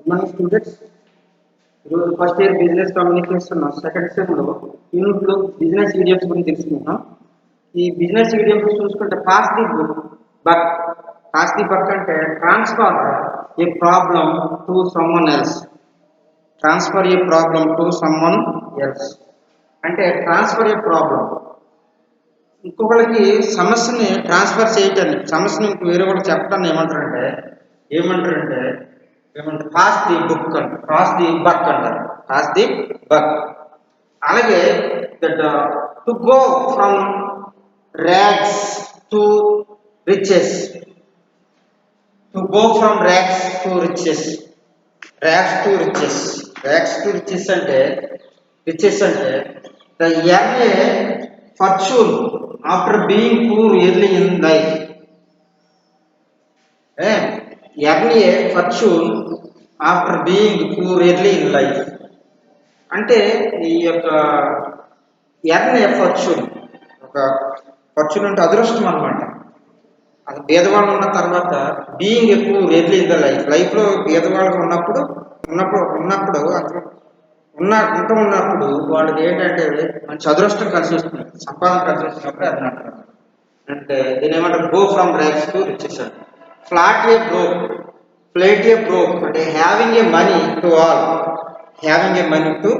Good morning students. ఈరోజు first year business communication second సెమ్లో యూనిట్లో బిజినెస్ ఈడియమ్స్ గురించి తెలుసుకుంటాం. ఈ బిజినెస్ ఈడియమ్స్ చూసుకుంటే పాస్ ది బక్ అంటే transfer a problem to someone else. Transfer a problem to someone else అంటే ట్రాన్స్ఫర్ ఏ ప్రాబ్లం ఇంకొకరికి సమస్యని ట్రాన్స్ఫర్ చేయటాన్ని, సమస్యని వేరే కూడా చెప్పడాన్ని ఏమంటారంటే పాస్ ది బుక్ అంటారు, పాస్ ది బక్ అంటారు, పాస్ ది బక్. అలాగే that to go from rags to riches, to go from rags to riches, rags to riches, rags to riches అంటే the earn a fortune after being poor early in life. Earn a fortune after being poor early in life అంటే ఈ యొక్క earn a fortune, ఒక fortune అంటే అదృష్టం అనమాట. అది భేదవాళ్ళు ఉన్న తర్వాత బీయింగ్ ఎక్కువ ఎర్లీ ఇన్ ద లైఫ్లో భేదవాళ్ళకు ఉన్నప్పుడు ఉన్నప్పుడు వాళ్ళకి ఏంటంటే మంచి అదృష్టం కలిసి వస్తుంది, సంపాదన కలిసి వచ్చినప్పుడు అది అంటారు. అంటే దీని ఏమంటారు, go from rags to riches. Flat a broke అంటే having a money to all, having a money to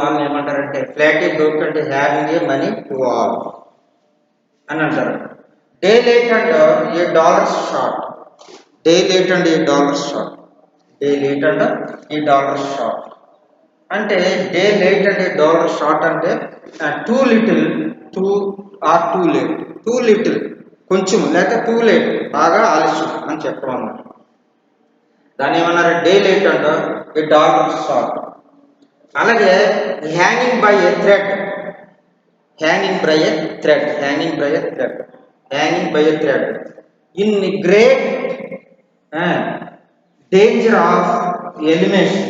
all ఏమంటారంటే ఫ్లాట్ ఏ బ్రోక్ అంటే having a money to all అని అంటారు. Day late and a dollar short, day late and a dollar short, day late and ఈ dollar short అంటే day late and a dollar short అంటే too little, too little కొంచెం, లేక too late బాగా ఆలస్యం అని చెప్పడం. దాన్ని ఏమన్నారు, day late and a dollar short. అలాగే hanging by a thread, in great danger of elimination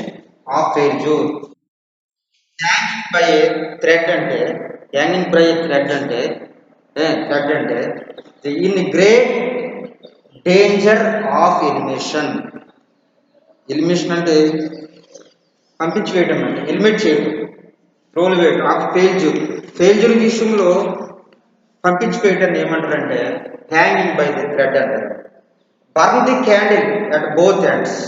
of failure. Hanging by a thread అంటే in great danger of elimination. Elimination అంటే పంపించి వేయటం, అంటే ఎలిమినేట్ చేయటం, రోల్ వేయటం. ఆఫ్ ఫెయిల్యూర్ విషయంలో పంపించి వేయటాన్ని ఏమంటారంటే హ్యాంగింగ్ బై ది థ్రెడ్ అంటారు. Burn the candle at both ends,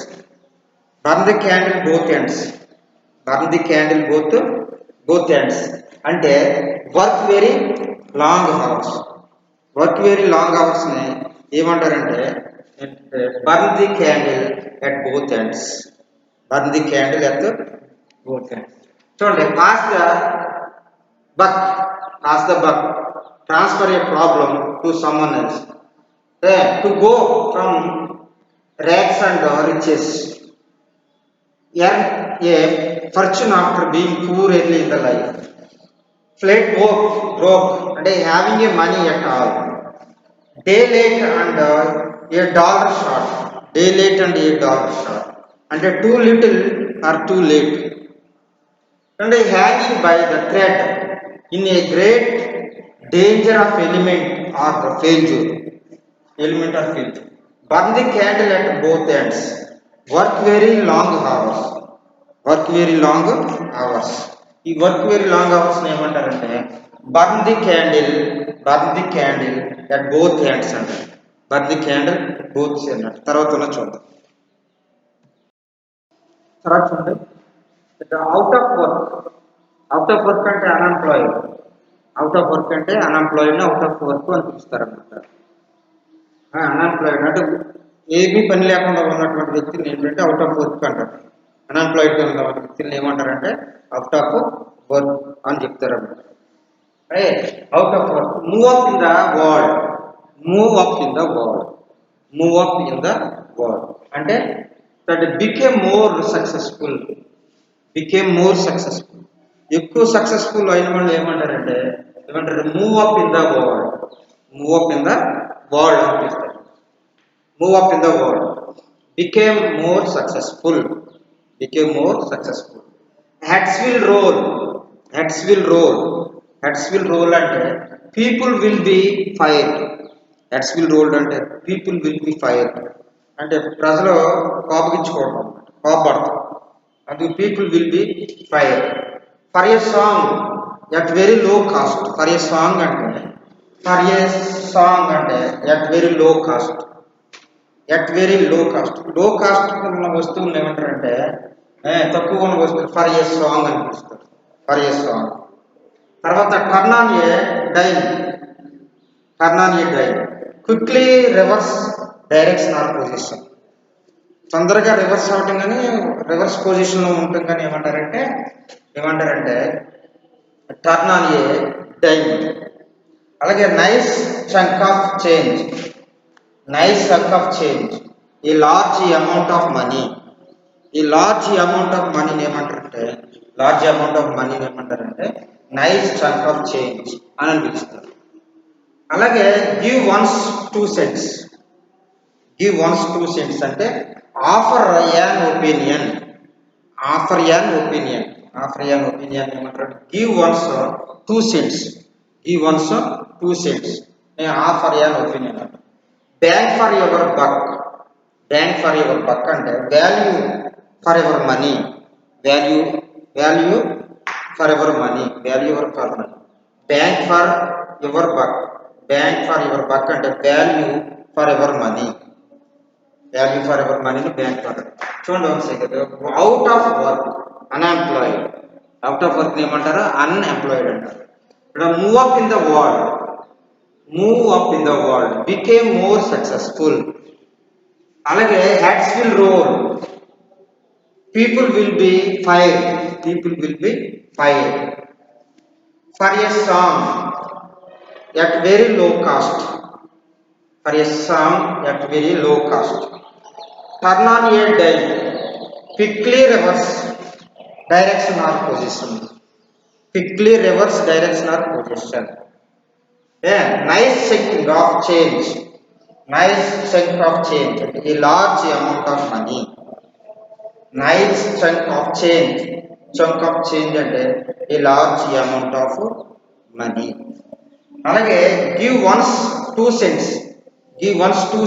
both ends అంటే వర్క్ వెరీ లాంగ్ అవర్స్ ని ఏమంటారంటే burn the candle at both ends, చూడండి. Pass the buck transfer a problem to someone else. To go from rags and riches, earn a fortune after being poor early in the life. Flat broke అంటే having a money at all. Day late and a dollar short, అంటే too little or too late. అంటే hanging by the thread in a great danger of element or failure. Burn the candle at both ends, work very long hours. ఈ work very long hours ఏమంటారంటే burn the candle at both ends అంటారు. తర్వాత చూద్దాం. Out of work అంటే unemployed, out of work అని పిలుస్తారు అన్నమాట. Unemployed అంటే ఏమీ పని లేకుండా ఉన్నటువంటి వ్యక్తిని ఏంటంటే అవుట్ ఆఫ్ వర్క్ అంటారు. అన్ఎంప్లాయిడ్ ఉన్న వ్యక్తిని ఏమంటారంటే అవుట్ ఆఫ్ వర్క్ అని చెప్తారు అన్నమాట. Out of work. Move up in the world అంటే దట్ బికేమ్ మోర్ సక్సెస్ఫుల్. ఎక్కువ సక్సెస్ఫుల్ అయిన వాళ్ళు ఏమంటారు, move up in the world అని పిలుస్తారు. Move up in the world, became more successful. Heads will roll అంటే పీపుల్ విల్ బి ఫైర్డ్. అంటే ప్రజలు కోపగించుకోవడం, కోపడతారు. అది people will be fire. For a song at very low cost. For a song అంటే at very low cost. At very low cost. Low cost ఉన్న వస్తువులు ఏమంటారంటే తక్కువ ఉన్న వస్తువులు ఫర్ ఏ సాంగ్ అనిపిస్తారు. For a song. తర్వాత turn on a dial. Quickly reverse direction or position. తొందరగా రివర్స్ అవటం కానీ రివర్స్ పొజిషన్లో ఉండటం కానీ ఏమంటారంటే టర్న్ ఆన్ ఏ డైల్. అలాగే నైస్ చంక్ ఆఫ్ చేంజ్. ఈ లార్జ్ అమౌంట్ ఆఫ్ మనీ. ఏమంటారంటే నైస్ చంక్ ఆఫ్ చేంజ్ అని పిలుస్తారు. అలాగే గివ్ వన్స్ 2 cents. అంటే ఆఫర్ యాన్ ఒపీనియన్ ఏమంటారు? Give one's 2 cents. Offer an opinion. Bank for your buck అంటే value for your money. Bank for your buck అంటే value for your money. Bank for. చూడండి ఒకసారి. Out of work ఏమంటారు? Unemployed అంటారు. ఇక్కడ move up in the world became more successful. అలాగే hats will roll. People will be fired. For a song at very low cost. Turn on a dial. Quickly reverse direction or position. Nice chunk of change. A large amount of money. Chunk of change అంటే a large amount of money. అలాగే give one's 2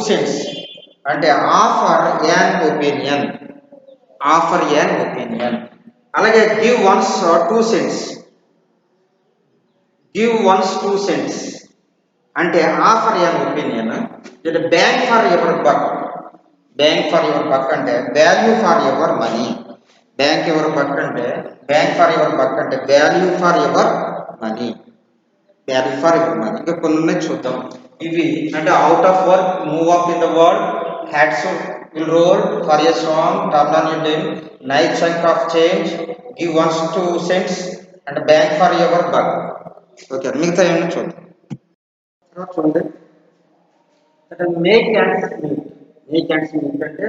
cents. అంటే offer an opinion. అలాగే give one's 2 cents. అంటే offer an opinion. Bank for your buck. అంటే value for your money. Bank for your buck అంటే value for your money. ఇంకా కొన్ని ఉన్నాయి చూద్దాం. ఇవి అంటే out of work, move up in the world, hats will roll, for a song, turn on a dial, nice chunk of change, give one's 2 cents and bank for your buck. Okay, మిగతా ఏమన్నా చూద్దాం. చూడండి. Make ends meet అంటే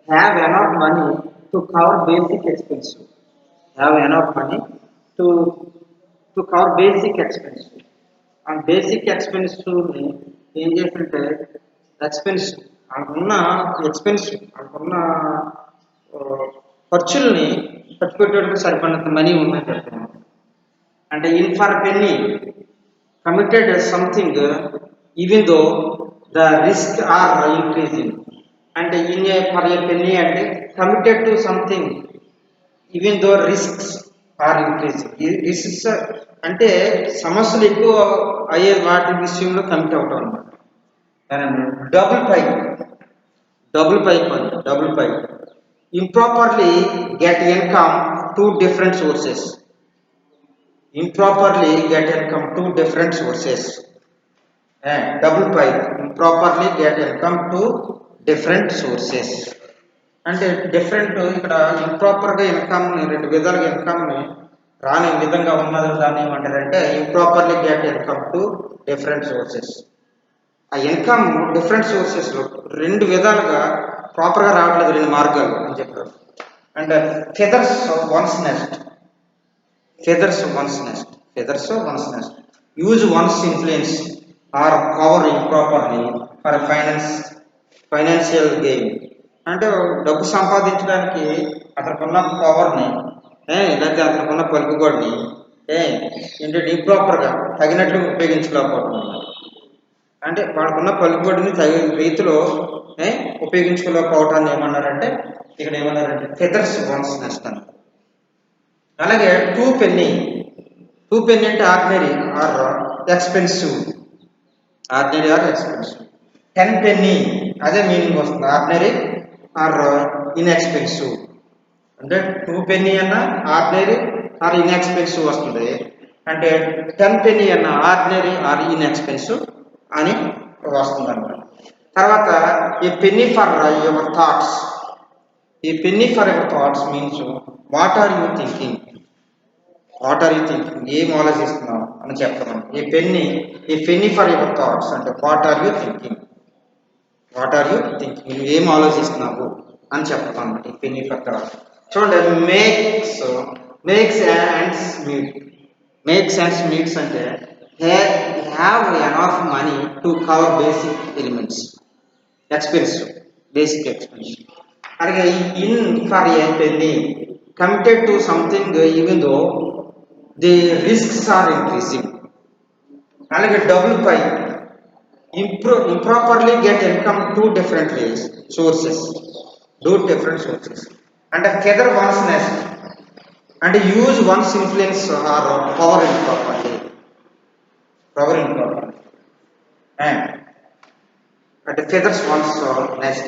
have enough money to cover basic expense. ఆ basic expense ఏం చేస్తుంటే అనుకున్న ఖర్చుల్ని ఖర్చు పెట్టడానికి సరిపడినంత మనీ ఉన్నాయి చెప్తున్నాను. అంటే in for penny committed something even though the risk are increasing. అంటే ఇన్ ఫర్ ఏ పెన్నీ అంటే committed to something even though risks are increasing. Risks అంటే సమస్యలు ఎక్కువ అయ్యే వాటి విషయంలో కమిట్ అవటం అన్నమాట. Double pipe improperly get income to different sources. Double pipe improperly get income to different sources. అంటే డిఫరెంట్ ఇక్కడ ఇంప్రాపర్గా ఇన్కమ్ని, 2 విధాలుగా ఇన్కమ్ని రాని విధంగా ఉన్నది దాన్ని ఏమంటారంటే improperly get income to different sources. ఆ ఇన్కమ్ డిఫరెంట్ సోర్సెస్లో 2 విధాలుగా ప్రాపర్గా రావట్లేదు, 2 మార్గాలు అని చెప్పారు. And feathers one's nest. Use one's influence or power improperly for financial gain. అంటే డబ్బు సంపాదించడానికి అతనుకున్న పవర్ని లేకపోతే అతనుకున్న పలుకుబడిని ఏంటంటే ఇంప్రాపర్గా తగినట్లు ఉపయోగించుకోకపోవడం. అంటే వాడుకున్న పలుకుబడిని తగిన రీతిలో ఉపయోగించుకోలేకపోవటాన్ని ఏమన్నారంటే ఇక్కడ ఏమన్నారంటే ఫెదర్స్ వన్స్ నెస్ట్ అని. అలాగే టూ పెన్నీ అంటే ordinary or expensive, ordinary or expensive. 10 penny అదే మీనింగ్ వస్తుంది, ఆర్డినరీ ఆర్ ఇన్ఎక్స్పెన్సివ్. అంటే 2 పెన్నీ అన్న ఆర్డినరీ ఆర్ ఇన్ఎక్స్పెన్సివ్ వస్తుంది, అంటే 10 పెన్నీ అన్న ఆర్డినరీ ఆర్ ఇన్ఎక్స్పెన్సివ్ అని వస్తుంది అన్నమాట. తర్వాత ఈ పెన్నీ ఫర్ యువర్ థాట్స్, ఈ penny for your thoughts means what are you thinking, what are you thinking, ఏం ఆలోచిస్తున్నావు అని చెప్తాను. ఈ పెన్నీ ఫర్ యువర్ థాట్స్ అంటే what are you thinking, what are you thinking, నువ్వు ఏం ఆలోచిస్తున్నావు అని చెప్తాను అనమాట. ఈ పెన్నీ ఫర్ థాట్స్ చూడండి. Makes ends meet, makes ends meets అంటే have enough money to cover basic elements, expensive, basic expensive. అలాగే in for a penny committed to something even though the risks are increasing. అలాగే double pie improperly get income two different ways, sources, two different sources. And feather one's nest and use one's influence or power improperly, and feathers one's nest.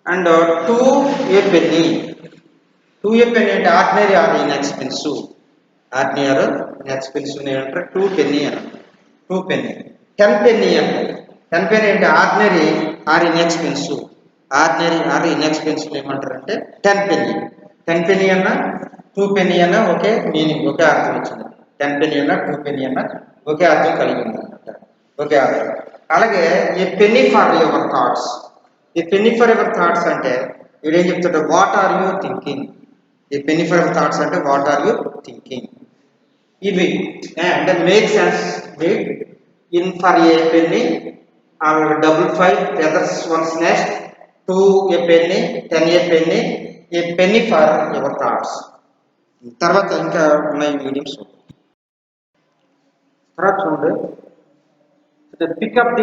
And two a penny అంటే ordinary or inexpensive, ordinary or inexpensive అంటే 2 Penney అని. 2 Penney 10 penny అంటే 10 penny అంటే ordinary or inexpensive, ordinary or inexpensive ఏమంటారంటే 10 Penney. 10 Penney అన్న 2 Penney అన్న ఒకే meaning, ఒకే అర్థం వచ్చింది. 10 పెన్నీ అన్న 2 పెన్నీ అన్న ఒకే అర్థం కలిగి ఉంది అనమాట, ఒకే అర్థం. అలాగే ఈ పెన్నీ ఫర్ యువర్ థాట్స్, ఈ పెన్నీ ఫర్ యువర్ థాట్స్ అంటే వీడేం చెప్తాడు, వాట్ ఆర్ యూ థింకింగ్. ఈ పెన్నీ ఫర్ యువర్ థాట్స్ అంటే వాట్ ఆర్ యూ థింకింగ్. ఇవి అంటే make sense with in for a penny or double 5 feathers one's nest 2 a penny 10 a penny, a penny for your thoughts. తర్వాత ఇంకా ఉన్నాయి mediums. తర్వాత చూడండి pick up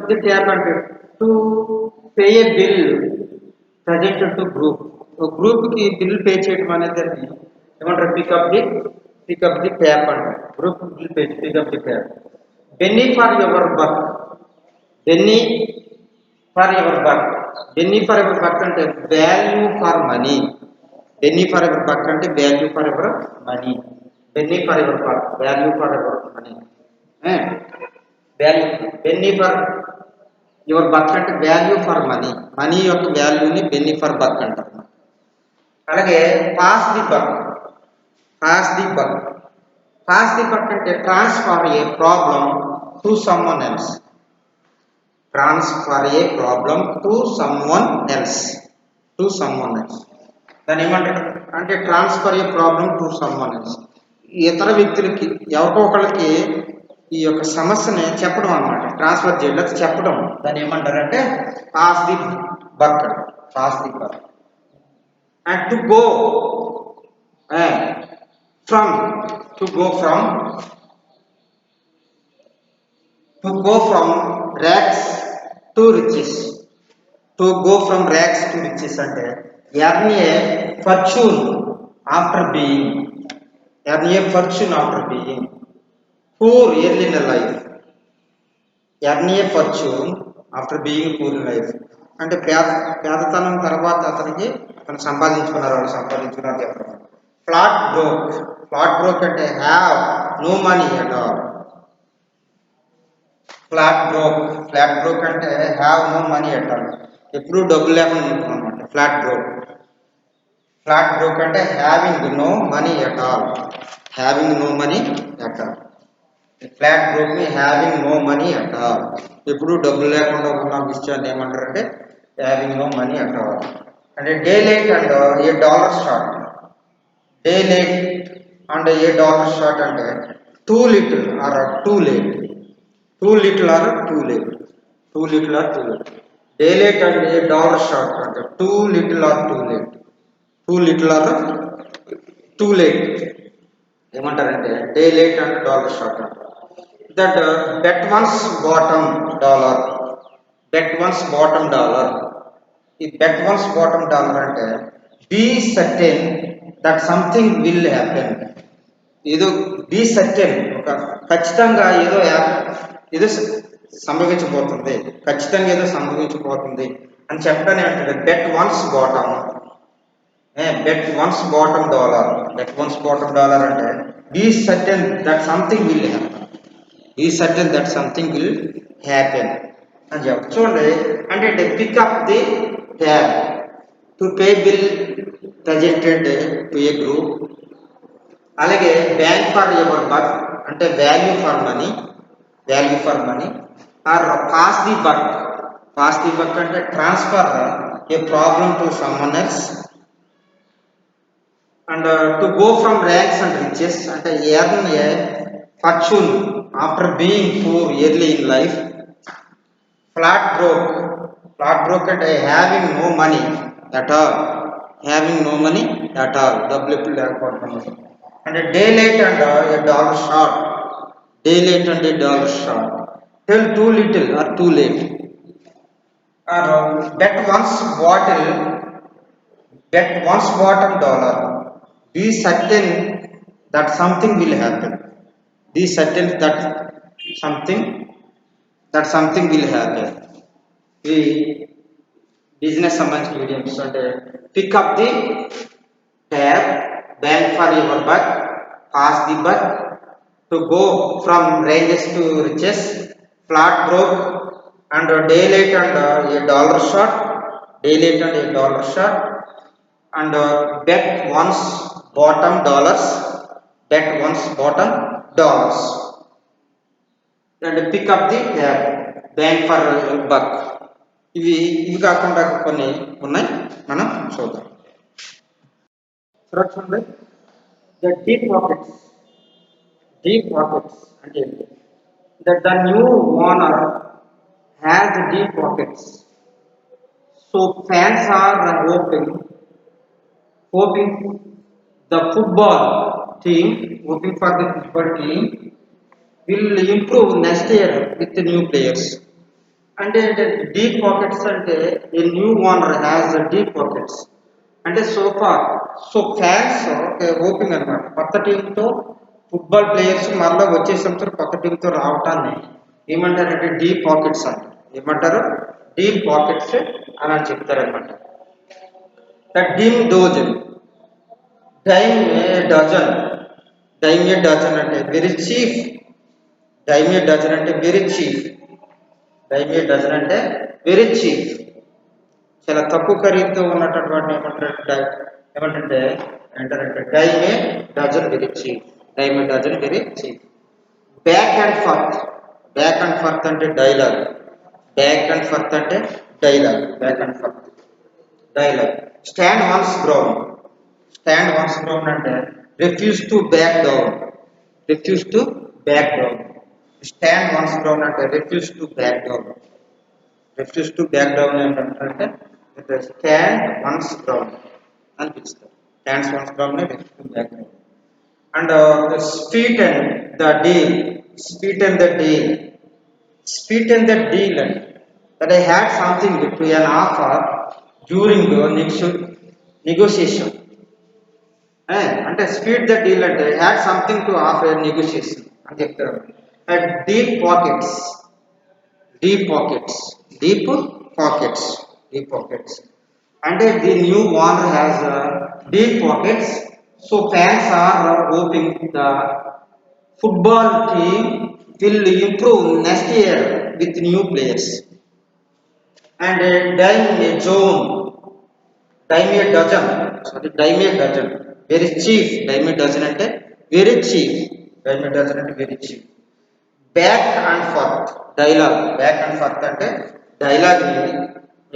the tab అంటే to pay a bill presented to గ్రూప్కి bill pay చేయడం అనేది ఏమంటారు, పికప్ ది ట్యాబ్ అంటారు. Group bill pay, pick up the tab. Penny for your buck, penny for your buck, penny for your buck అంటే value for money, penny for your buck అంటే value for your money, penny for your buck value for your money, value penny for your buck అంటే value for money, money యొక్క వాల్యూని Penney for బక్ అంటారు. అలాగే pass the buck అంటే transfer a problem to someone else, transfer a problem to someone else, దాన్ని ఏమంటారు అంటే transfer a problem to someone else, ఇతర వ్యక్తులకి ఎవరికో ఒకళ్ళకి ఈ యొక్క సమస్యని చెప్పడం అనమాట, ట్రాన్స్ఫర్ చేయడం, చెప్పడం. దాన్ని ఏమంటారంటే pass the buck. And to go from rags to riches, అంటే earn a fortune after being poor early in life, earn a fortune after being poor in life. అంటే పేదతనం తర్వాత అతను సంపాదించుకున్నారు చెప్పడం. ఫ్లాట్ బ్రోక్ అంటే have no money at all, flat broke అంటే have no money at all, ఎప్పుడు డబ్బులు లేకుండా ఉంటుంది అనమాట. ఫ్లాట్ బ్రోక్ అంటే having no money at all, flat broke ని having no money at all, ఎప్పుడు డబ్బులు లేకుండా ఉన్న విషయాన్ని ఏమంటారంటే having no money at all. అంటే day late and a dollar short అంటే too little or too late, day late and a dollar short అంటే too little or too late ఏమంటారంటే day late and dollar short అంటారు. that bet one's bottom dollar. Bet one's bottom dollar. If bet one's bottom dollar అంటే be certain that something will happen. ఏదో be certain ఒక ఖచ్చితంగా ఏదో సంభవించబోతుంది, ఖచ్చితంగా ఏదో సంభవించబోతుంది అని చెప్పడానికి అంటే bet one's bottom. Bet one's bottom dollar. Bet one's bottom dollar అంటే be certain that something will happen. Be certain that something will happen అని చెప్పు. చూడండి అంటే pick up the tab to pay bill presented to a group. అలాగే bank for your buck అంటే value for money, value for money. Or pass the buck. Pass the buck అంటే transfer a problem to someone else. And to go from rags and riches అంటే earn a fortune after being poor early in life. Flat broke. Flat broke అంటే having no money at all. Having no money at all, డబ్బులు ఎప్పుడు లేకపోవడం. అంటే day late and a dollar short. Day late and a dollar short. Tell too little or too late. Or bet one's bottle. Bet one's bottom dollar. Be certain that something will happen. Be certain that something will happen. The business సంబంధించిన videos అంటే pick up the tab, bank for your buck, pass the buck, to go from ranges to riches, flat broke and day late and a dollar short, day late and a dollar short. And bet one's bottom dollars. Bet one's bottom dollars. And pick up the bank for buck. ఇవి కాకుండా కొన్ని ఉన్నాయి, మనం చూద్దాం. చూడండి the deep pockets. Deep pockets అంటే ఏంటి? That the new owner has deep pockets. So fans are hoping the football team will improve next year with the new players. అంటే డీప్ పాకెట్స్ అంటే a new owner has deep pockets అంటే so fans hoping అనమాట. కొత్త టీంతో football players మరలా వచ్చే సంవత్సరం కొత్త టీంతో రావటాన్ని ఏమంటారంటే డీప్ పాకెట్స్ అంటారు. ఏమంటారు? డీప్ పాకెట్స్ అని చెప్తారనమాట. Dime dozen. Dime a dozen. Dime a dozen అంటే very cheap. Dime a dozen అంటే very cheap. Dime a dozen అంటే వెరీ చీఫ్, చాలా తక్కువ ఖరీదుతో ఉన్నటువంటి ఏమంటే dime a dozen very cheap. Dime a dozen very cheap. Back and forth. Back and forth అంటే dialogue. Back and forth అంటే dialogue. Back and forth dialogue. Stand one's ground. Stand one's ground అంటే refuse to back down. Refuse to back down. Stand one's ground అంటే refuse to back down. Refuse to back down ఏంటంటే stand one's ground అని పిలుస్తారు. Stands one's ground refuse to back down. And sweeten the deal. Sweeten the deal. Sweeten the deal అంటే that I had something to an offer during negotiation. అంటే speed the deal అంటే had something to offer negotiation అని చెప్తారు. Deep pockets. Deep pockets. Deep pockets. Deep pockets అంటే the new owner has deep pockets. So fans are hoping the football team will improve next year with new players. And dime a zone. Dime a dozen. Sorry, dime a dozen. Very cheap. Dime a dozen అంటే very cheap. Dime a dozen అంటే very cheap. Back and forth. Dialogue. Back and forth అంటే dialogue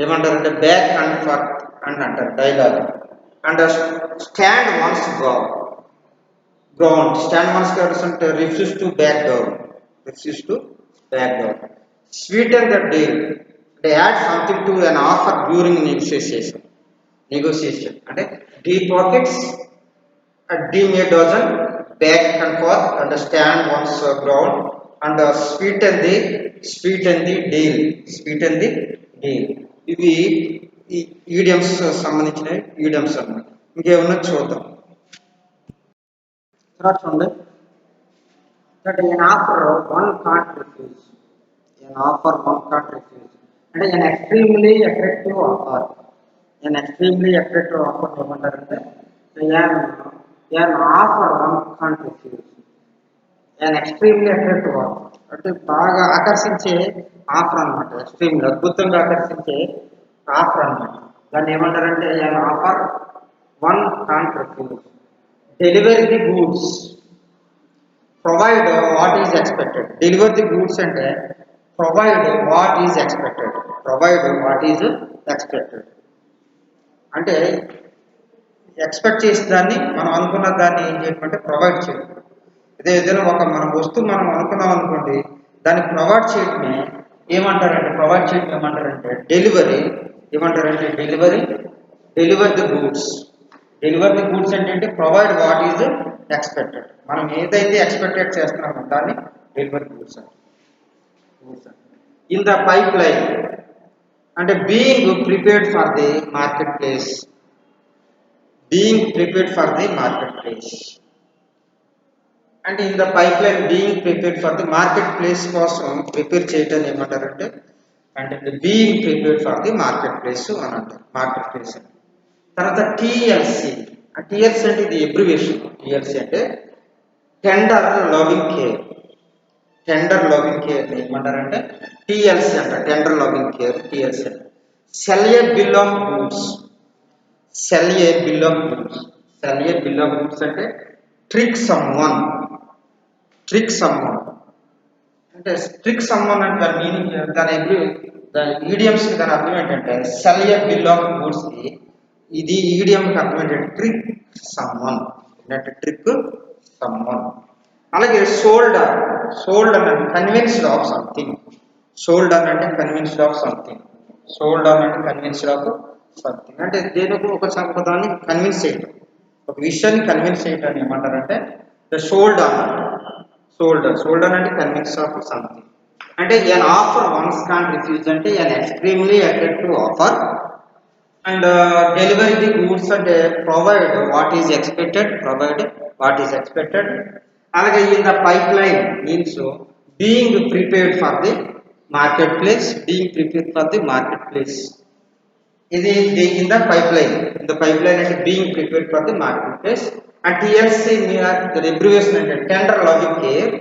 ఏమంటారంటే back and forth అని అంటారు dialogue. And stand once ground. Stand once ground అంటే refuse to back down. Refuse to back down. Sweeten the deal. They add something to an offer during negotiation. Negotiation. And deep pockets, a deem a dozen, back and forth, understand one's ground, and sweet and the deal. ఇవి ఈ idioms సంబంధించిన idioms అన్నమాట. ఇంకేమన్నా చూద్దాం. తర్వాత చూడండి, that an offer one can't refuse. అంటే an extremely attractive offer. ఏమంటారంటే an offer one can't refuse. an extremely attractive offer అంటే బాగా ఆకర్షించే ఆఫర్ అన్నమాట. ఎక్స్ట్రీమ్లీ అద్భుతంగా ఆకర్షించే ఆఫర్ అన్నమాట. దాన్ని ఏమంటారంటే an offer one can't refuse. Delivery the goods, provide what is expected. Deliver the goods అంటే ప్రొవైడ్ వాట్ ఈజ్ ఎక్స్పెక్టెడ్. అంటే ఎక్స్పెక్ట్ చేసే దాన్ని, మనం అనుకున్న దాన్ని ఏం చేయమంటే ప్రొవైడ్ చేయడం. అదే ఏదైనా ఒక మన వస్తువు మనం అనుకున్నాం అనుకోండి, దాన్ని ప్రొవైడ్ చేయడమే ఏమంటారంటే డెలివరీ. డెలివర్ ది గూడ్స్ అంటే ప్రొవైడ్ వాట్ ఈజ్ ఎక్స్పెక్టెడ్. మనం ఏదైతే ఎక్స్పెక్టెడ్ చేస్తున్నామో దాన్ని డెలివరీ గూడ్స్ అంటే. ఇన్ ద పైప్ లైన్ అంటే being prepared for the marketplace. అంటే in the pipeline being prepared for the marketplace కోసం prepare చేయటాన్ని ఏమంటారంటే అంటే being prepared for the marketplace అని అంటారు. మార్కెట్ ప్లేస్ అని. తర్వాత టిఎల్సి. టిఎల్సి అంటే ఇది ఎబ్రివేషన్. టిఎల్సి అంటే టెండర్ లవింగ్ కేర్ ఏమంటారంటే టిఎల్సి అంట. టెండర్ లవింగ్ కేర్ టిఎల్సి అంటే. Cell A bill of goods అంటే ట్రిక్ సమ్వన్ అంటే అంటే దాని మీనింగ్, దాని ఈడియమ్స్ దాని అర్థం ఏంటంటే cell A bill of goods కి ఇది ఈడియం అర్థం ఏంటంటే ట్రిక్ సమ్వన్. అలాగే సోల్డ్ అంటే కన్విన్స్డ్ ఆఫ్ సంథింగ్. అంటే దేనికి ఒక దాన్ని కన్విన్స్ చేయడం, ఒక విషయాన్ని కన్విన్స్ చేయడం ఏమంటారంటే సోల్డ్ అంటే కన్విన్స్ ఆఫ్ సంథింగ్. అంటే an offer one's can't refuse అంటే an extremely attractive offer. And delivery the goods అంటే ప్రొవైడ్ వాట్ ఈజ్ ఎక్స్పెక్టెడ్. అలాగే in the pipe line means being prepared for the market place. ఇది in the pipeline అంటే being prepared for the market place. And TLC abbreviation అంటే tender loving care.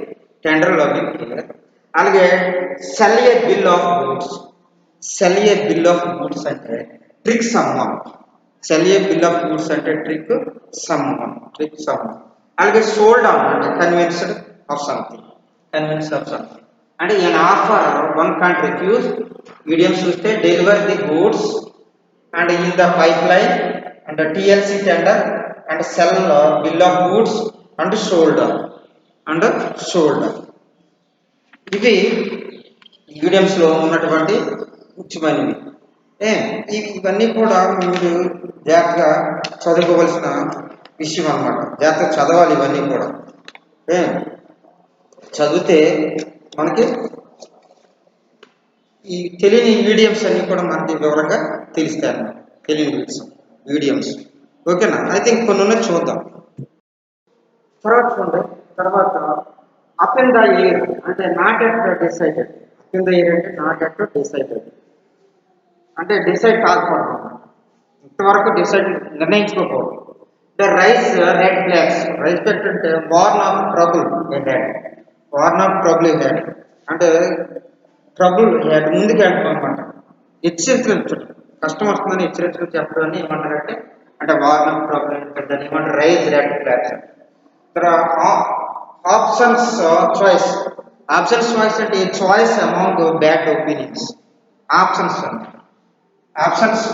అలాగే cell A bill of goods అంటే trick someone. అలాగే sold on అంటే convinced of something. అంటే an offer one can't refuse. Idioms చూస్తే deliver the goods and in the pipe line and TLC tender and cell bill of goods and sold on. ఇవి idioms లో ఉన్నటువంటి ముఖ్యమైనవి. ఇవన్నీ కూడా మీరు జాగ్రత్తగా చదువుకోవాల్సిన విషయం అన్నమాట. జాగ్రత్తగా చదవాలి. ఇవన్నీ కూడా చదివితే మనకి ఈ తెలియని ఈడియమ్స్ అన్ని కూడా మనకి వివరంగా తెలుస్తాయి అన్నమాట. తెలియని ఈడియమ్స్. ఓకేనా? అయితే ఇంకొన్ని ఉన్నాయి చూద్దాం. తర్వాత అప్ ఇన్ ద ఎయిర్ అంటే నాట్ ఎట్ డిసైడెడ్. అంటే డిసైడ్ కాకపోవడం, ఇంతవరకు నిర్ణయించుకోకూడదు. The raise red flags. Respect అంటే వార్న్ ఆఫ్ ట్రబుల్ అంటే ట్రబుల్ ముందుకు వెళ్ళడం అనమాట. హెచ్చరించడం, కష్టం వస్తుందని హెచ్చరించడం చెప్పడాన్ని ఏమంటారంటే అంటే వార్న్ ఆఫ్ ట్రబుల్ అంటే దాన్ని ఏమంటారు raise red flags. Options choice అంటే choice among bad opinions. Options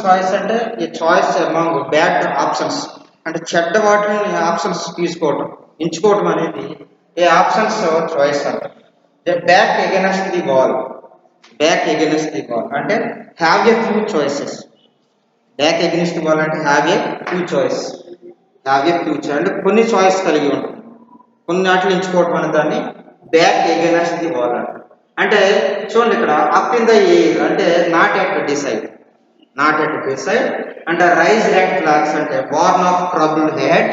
choice అంటే ఈ చాయిస్ అమాంగ్ బ్యాడ్ ఆప్షన్స్ అంటే చెడ్డ వాటిని ఆప్షన్స్ ఎంచుకోవటం అనేది ఏ ఆప్షన్స్ చాయిస్ అంటారు. బ్యాక్ ఎగెనెస్ట్ ది వాల్ అంటే have a few choices. Back against the wall అంటే హ్యావ్ ఏ ఫ్యూ చాయిస్ అంటే కొన్ని చాయిస్ కలిగి ఉంటుంది, కొన్ని వాటిని ఎంచుకోవటం అనే దాన్ని బ్యాక్ ఎగైనెస్ట్ ది వాల్ అంటే చూడండి ఇక్కడ అప్ ఇన్ ద ఎయిర్ అంటే not at decide and raise red flags అంటే warn of trouble head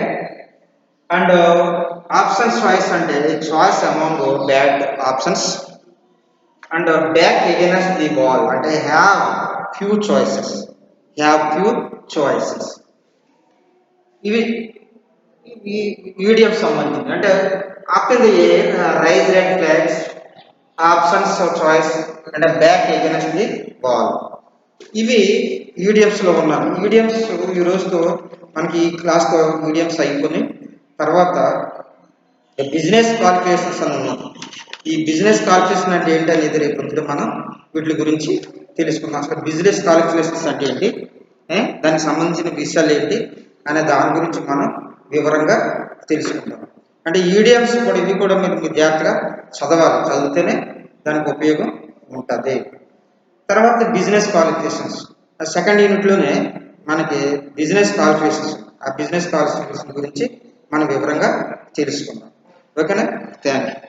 and options choice అంటే choice among bad options and back against the wall అంటే have few choices ఇవి idiom సంబంధించి అంటే up in the air raise red flags options choice అంటే back against the wall ఇవి idioms లో ఉన్నారు. Idioms ఈ రోజుతో మనకి ఈ క్లాస్తో ఈడియమ్స్ అయిపోయి తర్వాత బిజినెస్ క్వాలిఫికేషన్స్ అని ఉన్నాం. ఈ బిజినెస్ క్వాలిఫికేషన్ అంటే ఏంటి అనేది రేపు మనం వీటి గురించి తెలుసుకుందాం. అసలు బిజినెస్ క్వాలిఫికేషన్స్ అంటే ఏంటి, దానికి సంబంధించిన విషయాలు ఏంటి అనే దాని గురించి మనం వివరంగా తెలుసుకుందాం. అంటే ఈడియమ్స్ కూడా ఇవి కూడా మీరు జాగ్రత్తగా చదవాలి, చదివితేనే దానికి ఉపయోగం ఉంటుంది. తర్వాత బిజినెస్ క్వాలిఫికేషన్స్ సెకండ్ యూనిట్లోనే మనకి బిజినెస్ క్వాలిఫికేషన్స్, ఆ బిజినెస్ క్వాలిఫికేషన్ గురించి మనం వివరంగా తెలుసుకుందాం. ఓకేనా? Thank you.